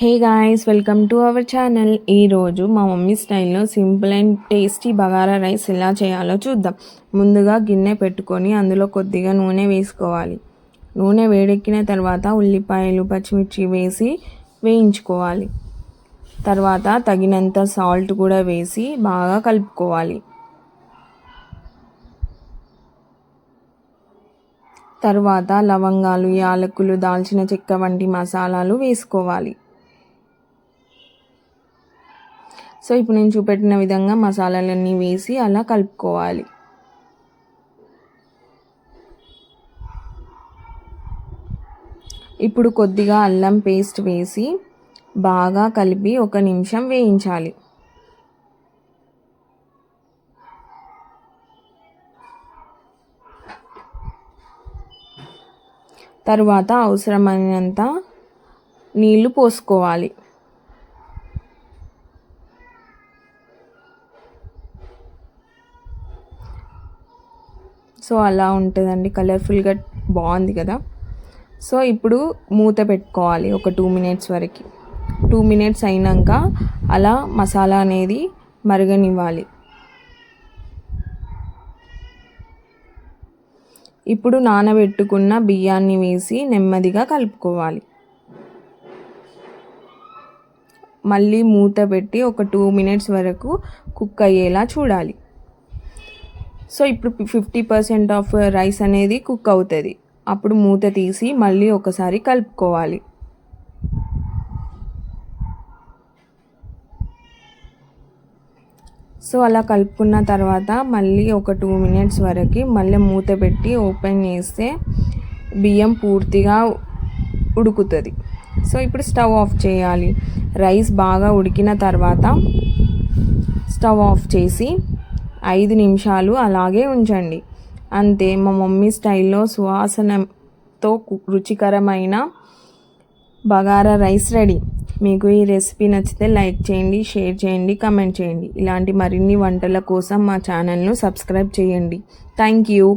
Hey guys, welcome to our channel. ఈరోజు మా mummy స్టైల్లో simple and tasty bagara rice ఎలా చేయాలో చూద్దాం. ముందుగా గిన్నె పెట్టుకొని అందులో కొద్దిగా నూనె వేసుకోవాలి. నూనె వేడెక్కిన తర్వాత ఉల్లిపాయలు, పచ్చిమిర్చి వేసి వేయించుకోవాలి. తర్వాత తగినంత సాల్ట్ కూడా వేసి బాగా కలుపుకోవాలి. తర్వాత లవంగాలు, యాలకులు, దాల్చిన చెక్క వంటి మసాలాలు వేసుకోవాలి. సో ఇప్పుడు నేను చూపెట్టిన విధంగా మసాలాలన్నీ వేసి అలా కలుపుకోవాలి. ఇప్పుడు కొద్దిగా అల్లం పేస్ట్ వేసి బాగా కలిపి 1 నిమిషం వేయించాలి. తరువాత అవసరమైనంత నీళ్లు పోసుకోవాలి. సో అలా ఉంటుందండి, కలర్ఫుల్గా బాగుంది కదా. సో ఇప్పుడు మూత పెట్టుకోవాలి ఒక 2 మినిట్స్ వరకు. 2 మినిట్స్ అయినాక అలా మసాలా అనేది మరగనివ్వాలి. ఇప్పుడు నానబెట్టుకున్న బియ్యాన్ని వేసి నెమ్మదిగా కలుపుకోవాలి. మళ్ళీ మూత పెట్టి ఒక 2 మినిట్స్ వరకు కుక్ అయ్యేలా చూడాలి. సో ఇప్పుడు 50% ఆఫ్ రైస్ అనేది కుక్ అవుతుంది. అప్పుడు మూత తీసి మళ్ళీ ఒకసారి కలుపుకోవాలి. సో అలా కలుపుకున్న తర్వాత మళ్ళీ ఒక 2 మినిట్స్ వరకు మళ్ళీ మూత పెట్టి ఓపెన్ చేస్తే బియ్యం పూర్తిగా ఉడుకుతుంది. సో ఇప్పుడు స్టవ్ ఆఫ్ చేయాలి. రైస్ బాగా ఉడికిన తర్వాత స్టవ్ ఆఫ్ చేసి 5 నిమిషాలు అలాగే ఉంచండి. అంతే, మా మమ్మీ స్టైల్లో సువాసనతో రుచికరమైన బగారా రైస్ రెడీ. మీకు ఈ రెసిపీ నచ్చితే లైక్ చేయండి, షేర్ చేయండి, కమెంట్ చేయండి. ఇలాంటి మరిన్ని వంటల కోసం మా ఛానల్ను సబ్స్క్రైబ్ చేయండి. Thank you.